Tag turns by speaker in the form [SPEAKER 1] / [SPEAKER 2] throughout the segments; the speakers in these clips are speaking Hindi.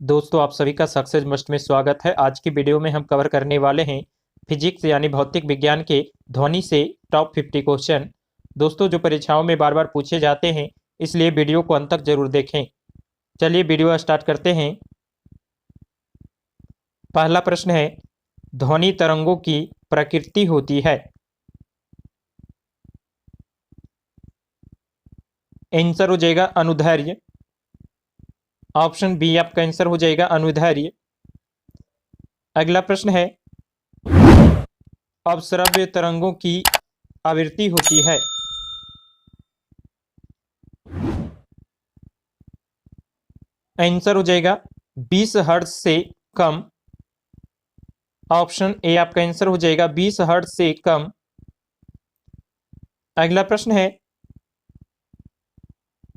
[SPEAKER 1] दोस्तों आप सभी का सक्सेस मस्ट में स्वागत है। आज की वीडियो में हम कवर करने वाले हैं फिजिक्स यानी भौतिक विज्ञान के ध्वनि से टॉप 50 क्वेश्चन। दोस्तों जो परीक्षाओं में बार बार पूछे जाते हैं, इसलिए वीडियो को अंत तक जरूर देखें। चलिए वीडियो स्टार्ट करते हैं। पहला प्रश्न है, ध्वनि तरंगों की प्रकृति होती है। आंसर हो जाएगा अनुदैर्ध्य। ऑप्शन बी आपका आंसर हो जाएगा अनुदैर्ध्य। अगला प्रश्न है, अपश्रव्य तरंगों की आवृत्ति होती है। आंसर हो जाएगा 20 हर्ट्ज से कम। ऑप्शन ए आपका आंसर हो जाएगा 20 हर्ट्ज से कम। अगला प्रश्न है,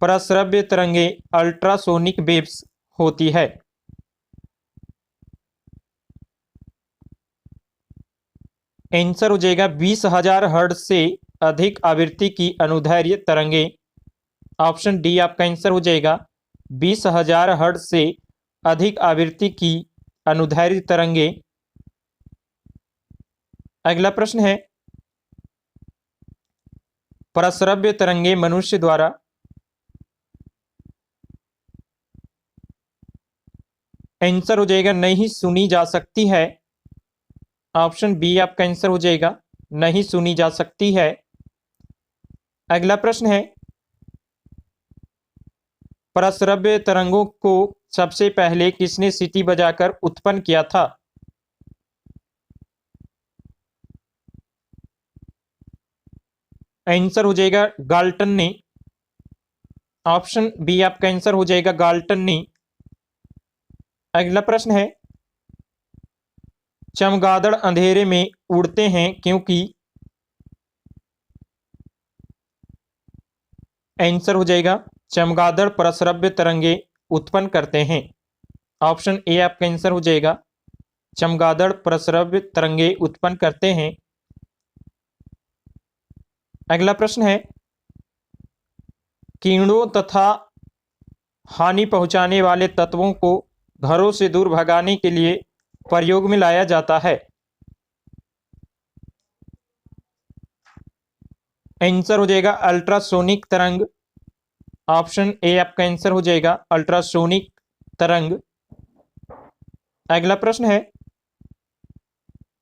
[SPEAKER 1] प्रस्रव्य तरंगे अल्ट्रासोनिक वेव्स होती है। आंसर हो जाएगा 20,000 हर्ट्ज से अधिक आवृत्ति की अनुदैर्ध्य तरंगे। ऑप्शन डी आपका आंसर हो जाएगा 20,000 हर्ट्ज से अधिक आवृत्ति की अनुदैर्ध्य तरंगे। अगला प्रश्न है, प्रस्रव्य तरंगे मनुष्य द्वारा आंसर हो जाएगा नहीं सुनी जा सकती है। ऑप्शन बी आपका आंसर हो जाएगा नहीं सुनी जा सकती है। अगला प्रश्न है, प्रस्रव्य तरंगों को सबसे पहले किसने सीटी बजाकर उत्पन्न किया था। आंसर हो जाएगा गाल्टन ने। ऑप्शन बी आपका आंसर हो जाएगा गाल्टन ने। अगला प्रश्न है, चमगादड़ अंधेरे में उड़ते हैं क्योंकि। आंसर हो जाएगा चमगादड़ प्रस्रव्य तरंगे उत्पन्न करते हैं। ऑप्शन ए आपका आंसर हो जाएगा चमगादड़ प्रस्रव्य तरंगे उत्पन्न करते हैं। अगला प्रश्न है, कीड़ों तथा हानि पहुंचाने वाले तत्वों को घरों से दूर भगाने के लिए प्रयोग में लाया जाता है। आंसर हो जाएगा अल्ट्रासोनिक तरंग। ऑप्शन ए आपका आंसर हो जाएगा अल्ट्रासोनिक तरंग। अगला प्रश्न है,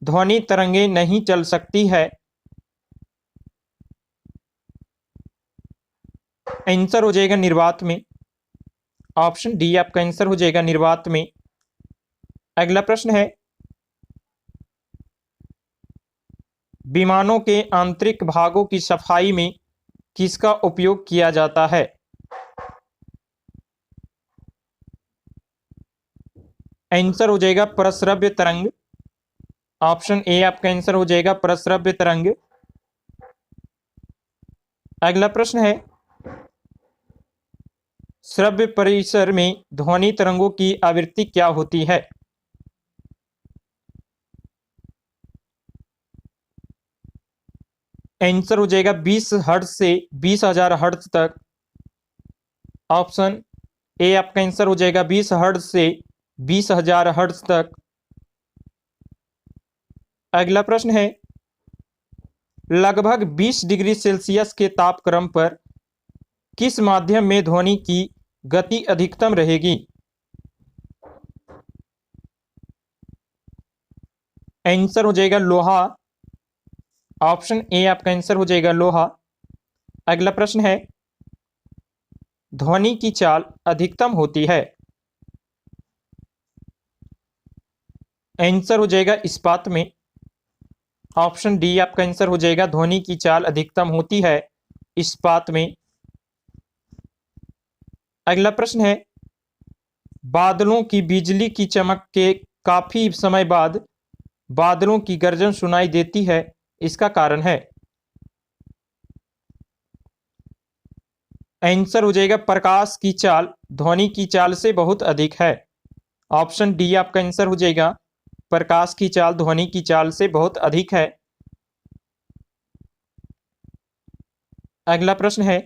[SPEAKER 1] ध्वनि तरंगे नहीं चल सकती है। आंसर हो जाएगा निर्वात में। ऑप्शन डी आपका आंसर हो जाएगा निर्वात में। अगला प्रश्न है, विमानों के आंतरिक भागों की सफाई में किसका उपयोग किया जाता है। आंसर हो जाएगा प्रस्रव्य तरंग। ऑप्शन ए आपका आंसर हो जाएगा प्रस्रव्य तरंग। अगला प्रश्न है, श्रव्य परिसर में ध्वनि तरंगों की आवृत्ति क्या होती है। आंसर हो जाएगा 20 हर्ट्ज से 20,000 हर्ट्ज तक। ऑप्शन ए आपका आंसर हो जाएगा 20 हर्ट्ज से 20,000 हर्ट्ज तक। अगला प्रश्न है, लगभग 20 डिग्री सेल्सियस के तापक्रम पर किस माध्यम में ध्वनि की गति अधिकतम रहेगी। आंसर हो जाएगा लोहा। ऑप्शन ए आपका आंसर हो जाएगा लोहा। अगला प्रश्न है, ध्वनि की चाल अधिकतम होती है। आंसर हो जाएगा इस्पात में। ऑप्शन डी आपका आंसर हो जाएगा ध्वनि की चाल अधिकतम होती है इस्पात में। अगला प्रश्न है, बादलों की बिजली की चमक के काफी समय बाद बादलों की गर्जन सुनाई देती है, इसका कारण है। आंसर हो जाएगा प्रकाश की चाल ध्वनि की चाल से बहुत अधिक है। ऑप्शन डी आपका आंसर हो जाएगा प्रकाश की चाल ध्वनि की चाल से बहुत अधिक है। अगला प्रश्न है,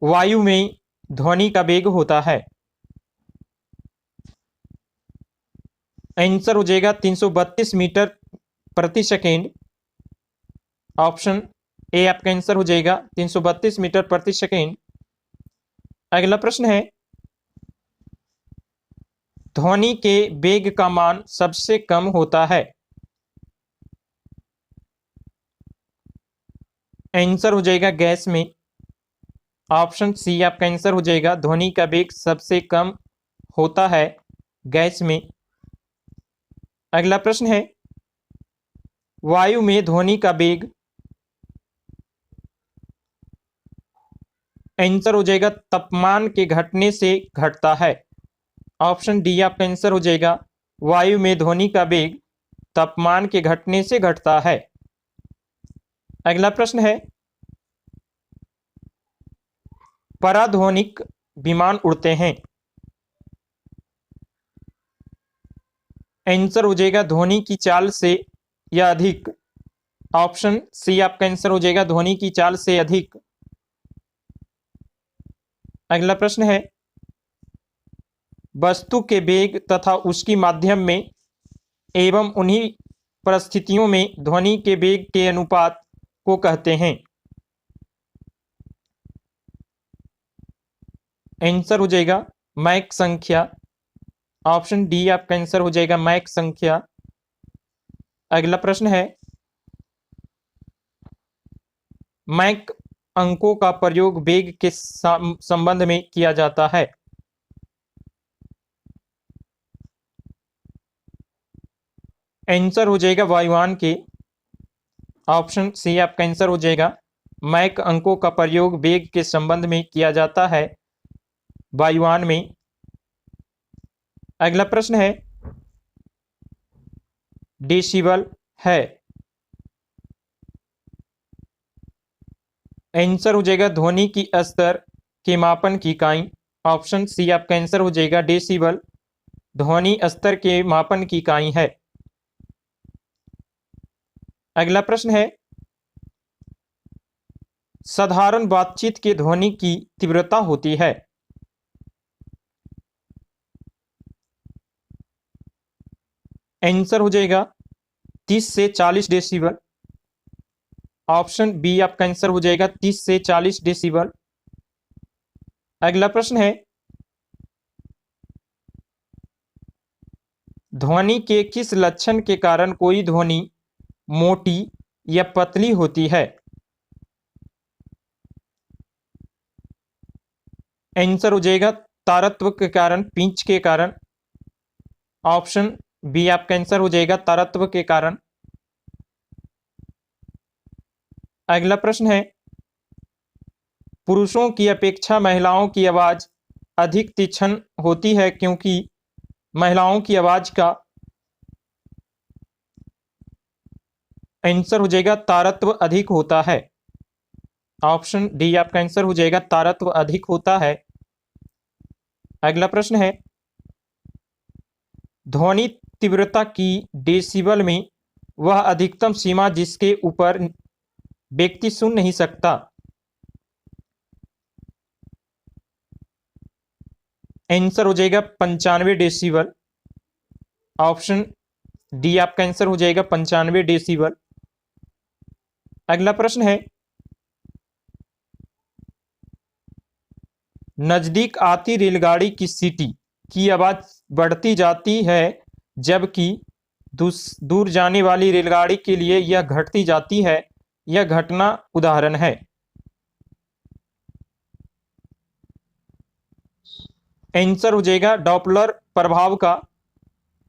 [SPEAKER 1] वायु में ध्वनि का वेग होता है। आंसर हो जाएगा 332 मीटर प्रति सेकेंड। ऑप्शन ए आपका आंसर हो जाएगा 332 मीटर प्रति सेकेंड। अगला प्रश्न है, ध्वनि के वेग का मान सबसे कम होता है। आंसर हो जाएगा गैस में। ऑप्शन सी आपका आंसर हो जाएगा ध्वनि का वेग सबसे कम होता है गैस में। अगला प्रश्न है, वायु में ध्वनि का वेग। आंसर हो जाएगा तापमान के घटने से घटता है। ऑप्शन डी आपका आंसर हो जाएगा वायु में ध्वनि का वेग तापमान के घटने से घटता है। अगला प्रश्न है, पराध्वनिक विमान उड़ते हैं। आंसर हो जाएगा ध्वनि की चाल से या अधिक। ऑप्शन सी आपका आंसर हो जाएगा ध्वनि की चाल से अधिक। अगला प्रश्न है, वस्तु के वेग तथा उसकी माध्यम में एवं उन्हीं परिस्थितियों में ध्वनि के वेग के अनुपात को कहते हैं। आंसर हो जाएगा मैक संख्या। ऑप्शन डी आपका आंसर हो जाएगा मैक संख्या। अगला प्रश्न है, मैक अंकों का प्रयोग वेग के संबंध में किया जाता है। आंसर हो जाएगा वायुयान के। ऑप्शन सी आपका आंसर हो जाएगा मैक अंकों का प्रयोग वेग के संबंध में किया जाता है वायुयान में। अगला प्रश्न है, डेसिबल है। आंसर हो जाएगा ध्वनि की स्तर के मापन की इकाई। ऑप्शन सी आपका आंसर हो जाएगा डेसिबल ध्वनि स्तर के मापन की इकाई है। अगला प्रश्न है, साधारण बातचीत की ध्वनि की तीव्रता होती है। आंसर हो जाएगा 30 से 40 डेसिबल। ऑप्शन बी आपका आंसर हो जाएगा 30 से 40 डेसिबल। अगला प्रश्न है, ध्वनि के किस लक्षण के कारण कोई ध्वनि मोटी या पतली होती है। आंसर हो जाएगा तारत्व के कारण, पिंच के कारण। ऑप्शन बी आपका आंसर हो जाएगा तारत्व के कारण। अगला प्रश्न है, पुरुषों की अपेक्षा महिलाओं की आवाज अधिक तीक्ष्ण होती है क्योंकि महिलाओं की आवाज का। आंसर हो जाएगा तारत्व अधिक होता है। ऑप्शन डी आपका आंसर हो जाएगा तारत्व अधिक होता है। अगला प्रश्न है, ध्वनि तीव्रता की डेसिबल में वह अधिकतम सीमा जिसके ऊपर व्यक्ति सुन नहीं सकता। आंसर हो जाएगा 95 डेसिबल। ऑप्शन डी आपका आंसर हो जाएगा 95 डेसिबल। अगला प्रश्न है, नजदीक आती रेलगाड़ी की सीटी की आवाज बढ़ती जाती है जबकि दूर जाने वाली रेलगाड़ी के लिए यह घटती जाती है। यह घटना उदाहरण है। आंसर हो जाएगा डॉपलर प्रभाव का।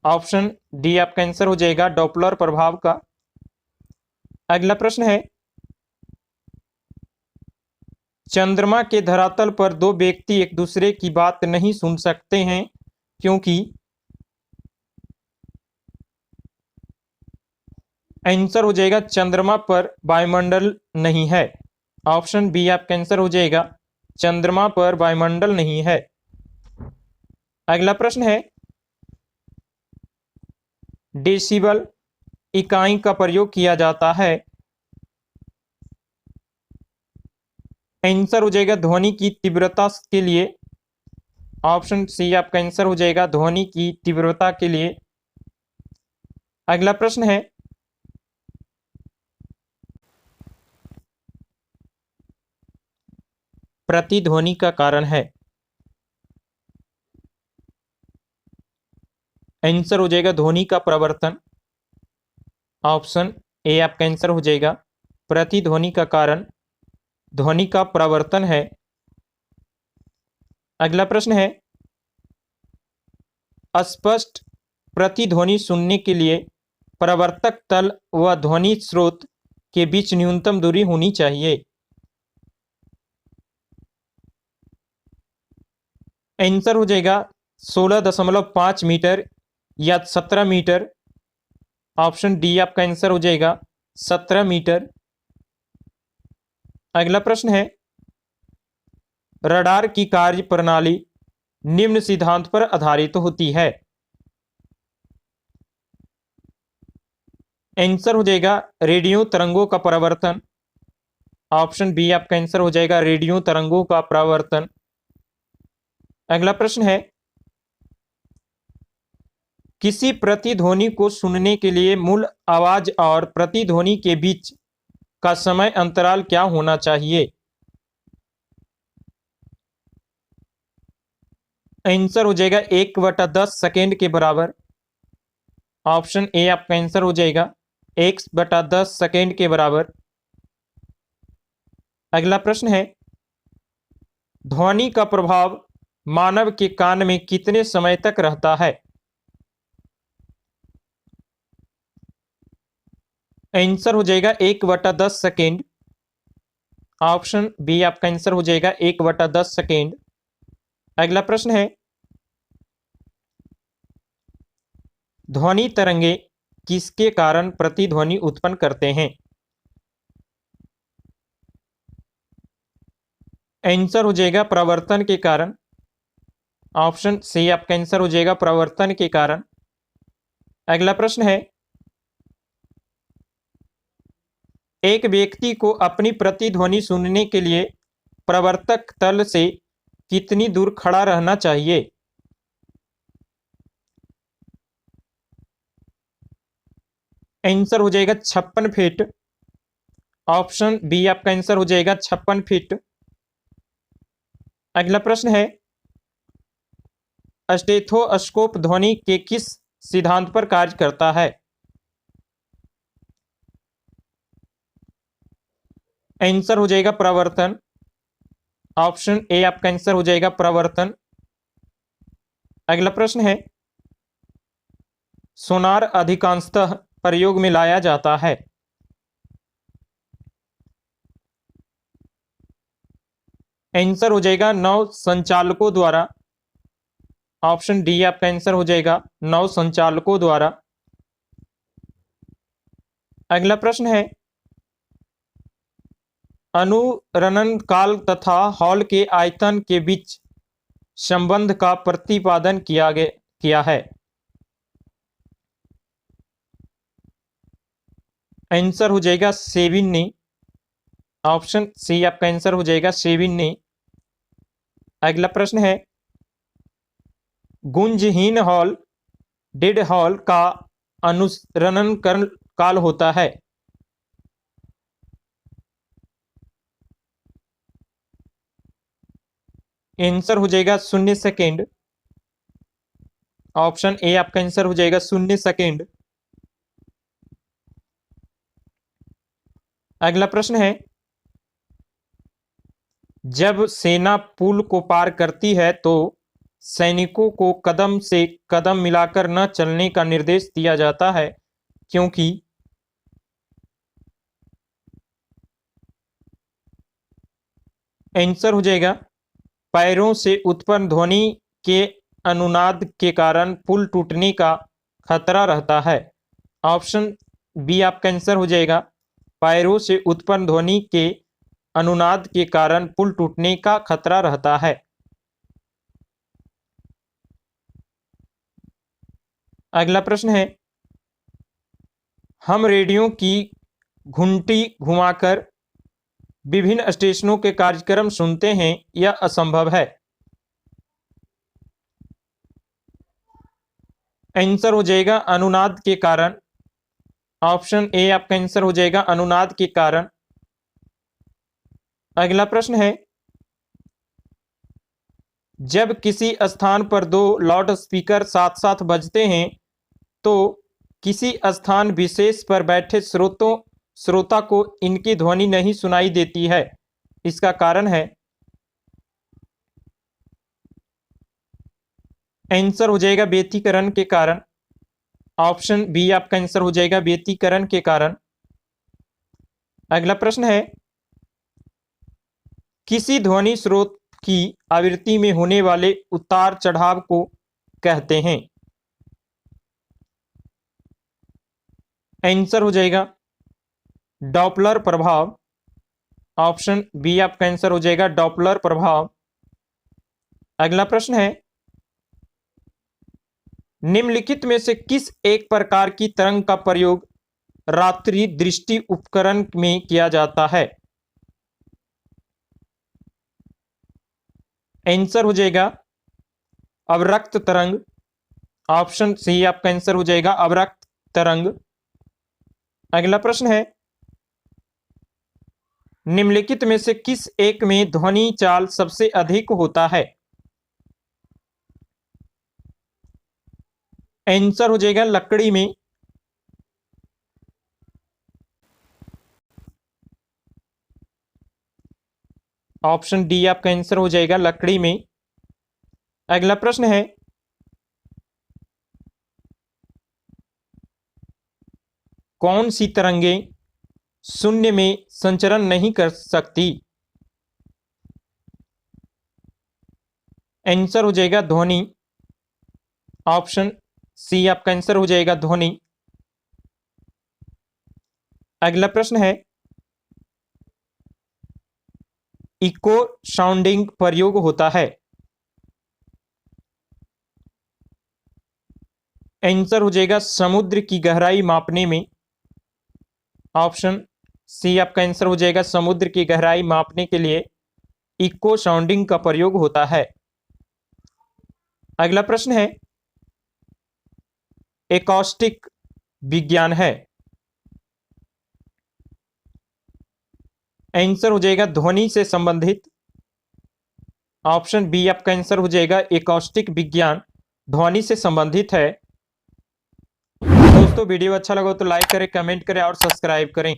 [SPEAKER 1] ऑप्शन डी आपका आंसर हो जाएगा डॉपलर प्रभाव का। अगला प्रश्न है, चंद्रमा के धरातल पर दो व्यक्ति एक दूसरे की बात नहीं सुन सकते हैं क्योंकि। आंसर हो जाएगा चंद्रमा पर वायुमंडल नहीं है। ऑप्शन बी आपका आंसर हो जाएगा चंद्रमा पर वायुमंडल नहीं है। अगला प्रश्न है, डेसिबल इकाई का प्रयोग किया जाता है। आंसर हो जाएगा ध्वनि की तीव्रता के लिए। ऑप्शन सी आपका आंसर हो जाएगा ध्वनि की तीव्रता के लिए। अगला प्रश्न है, प्रतिध्वनि का कारण है। आंसर हो जाएगा ध्वनि का प्रवर्तन। ऑप्शन ए आपका आंसर हो जाएगा, प्रतिध्वनि का कारण ध्वनि का प्रवर्तन है। अगला प्रश्न है, स्पष्ट प्रतिध्वनि सुनने के लिए प्रवर्तक तल व ध्वनि स्रोत के बीच न्यूनतम दूरी होनी चाहिए। आंसर हो जाएगा 16.5 मीटर या 17 मीटर। ऑप्शन डी आपका आंसर हो जाएगा 17 मीटर। अगला प्रश्न है, रडार की कार्य प्रणाली निम्न सिद्धांत पर आधारित होती है। आंसर हो जाएगा रेडियो तरंगों का परावर्तन। ऑप्शन बी आपका आंसर हो जाएगा रेडियो तरंगों का परावर्तन। अगला प्रश्न है, किसी प्रतिध्वनि को सुनने के लिए मूल आवाज और प्रतिध्वनि के बीच का समय अंतराल क्या होना चाहिए। आंसर हो जाएगा 1/10 सेकेंड के बराबर। ऑप्शन ए आपका आंसर हो जाएगा 1/10 सेकेंड के बराबर। अगला प्रश्न है, ध्वनि का प्रभाव मानव के कान में कितने समय तक रहता है। आंसर हो जाएगा 1/10 सेकेंड। ऑप्शन बी आपका आंसर हो जाएगा 1/10 सेकेंड। अगला प्रश्न है, ध्वनि तरंगे किसके कारण प्रतिध्वनि उत्पन्न करते हैं। आंसर हो जाएगा प्रवर्तन के कारण। ऑप्शन सी आपका आंसर हो जाएगा प्रवर्तन के कारण। अगला प्रश्न है, एक व्यक्ति को अपनी प्रतिध्वनि सुनने के लिए प्रवर्तक तल से कितनी दूर खड़ा रहना चाहिए। आंसर हो जाएगा 56 फीट। ऑप्शन बी आपका आंसर हो जाएगा 56 फीट। अगला प्रश्न है, स्टेथोस्कोप ध्वनि के किस सिद्धांत पर कार्य करता है। आंसर हो जाएगा प्रवर्तन। ऑप्शन ए आपका आंसर हो जाएगा प्रवर्तन। अगला प्रश्न है, सोनार अधिकांशतः प्रयोग में लाया जाता है। आंसर हो जाएगा नौ संचालकों द्वारा। ऑप्शन डी आपका आंसर हो जाएगा 9 संचालकों द्वारा। अगला प्रश्न है, अनुरणन काल तथा हॉल के आयतन के बीच संबंध का प्रतिपादन किया है। आंसर हो जाएगा सेविन ने। ऑप्शन सी आपका आंसर हो जाएगा सेविन ने। अगला प्रश्न है, गुंजहीन हॉल डेड हॉल का अनुरणन काल होता है। आंसर हो जाएगा 0 सेकेंड। ऑप्शन ए आपका आंसर हो जाएगा 0 सेकेंड। अगला प्रश्न है, जब सेना पुल को पार करती है तो सैनिकों को कदम से कदम मिलाकर न चलने का निर्देश दिया जाता है, क्योंकि। आंसर हो जाएगा पैरों से उत्पन्न ध्वनि के अनुनाद के कारण पुल टूटने का खतरा रहता है। ऑप्शन बी आपका आंसर हो जाएगा पैरों से उत्पन्न ध्वनि के अनुनाद के कारण पुल टूटने का खतरा रहता है। अगला प्रश्न है, हम रेडियो की घंटी घुमाकर विभिन्न स्टेशनों के कार्यक्रम सुनते हैं, यह असंभव है। आंसर हो जाएगा अनुनाद के कारण। ऑप्शन ए आपका आंसर हो जाएगा अनुनाद के कारण। अगला प्रश्न है, जब किसी स्थान पर दो लाउड स्पीकर साथ साथ बजते हैं तो किसी स्थान विशेष पर बैठे श्रोता को इनकी ध्वनि नहीं सुनाई देती है, इसका कारण है। आंसर हो जाएगा व्यतिकरण के कारण। ऑप्शन बी आपका आंसर हो जाएगा व्यतिकरण के कारण। अगला प्रश्न है, किसी ध्वनि स्रोत की आवृत्ति में होने वाले उतार चढ़ाव को कहते हैं। आंसर हो जाएगा डॉपलर प्रभाव। ऑप्शन बी आपका आंसर हो जाएगा डॉपलर प्रभाव। अगला प्रश्न है, निम्नलिखित में से किस एक प्रकार की तरंग का प्रयोग रात्रि दृष्टि उपकरण में किया जाता है। आंसर हो जाएगा अवरक्त तरंग। ऑप्शन सी आपका आंसर हो जाएगा अवरक्त तरंग। अगला प्रश्न है, निम्नलिखित में से किस एक में ध्वनि चाल सबसे अधिक होता है। आंसर हो जाएगा लकड़ी में। ऑप्शन डी आपका आंसर हो जाएगा लकड़ी में। अगला प्रश्न है, कौन सी तरंगें शून्य में संचरण नहीं कर सकती। आंसर हो जाएगा ध्वनि। ऑप्शन सी आपका आंसर हो जाएगा ध्वनि। अगला प्रश्न है, इको साउंडिंग प्रयोग होता है। आंसर हो जाएगा समुद्र की गहराई मापने में। ऑप्शन सी आपका आंसर हो जाएगा समुद्र की गहराई मापने के लिए इको साउंडिंग का प्रयोग होता है। अगला प्रश्न है, एकॉस्टिक विज्ञान है। आंसर हो जाएगा ध्वनि से संबंधित। ऑप्शन बी आपका आंसर हो जाएगा एकॉस्टिक विज्ञान ध्वनि से संबंधित है। दोस्तों वीडियो अच्छा लगा तो लाइक करें, कमेंट करें और सब्सक्राइब करें।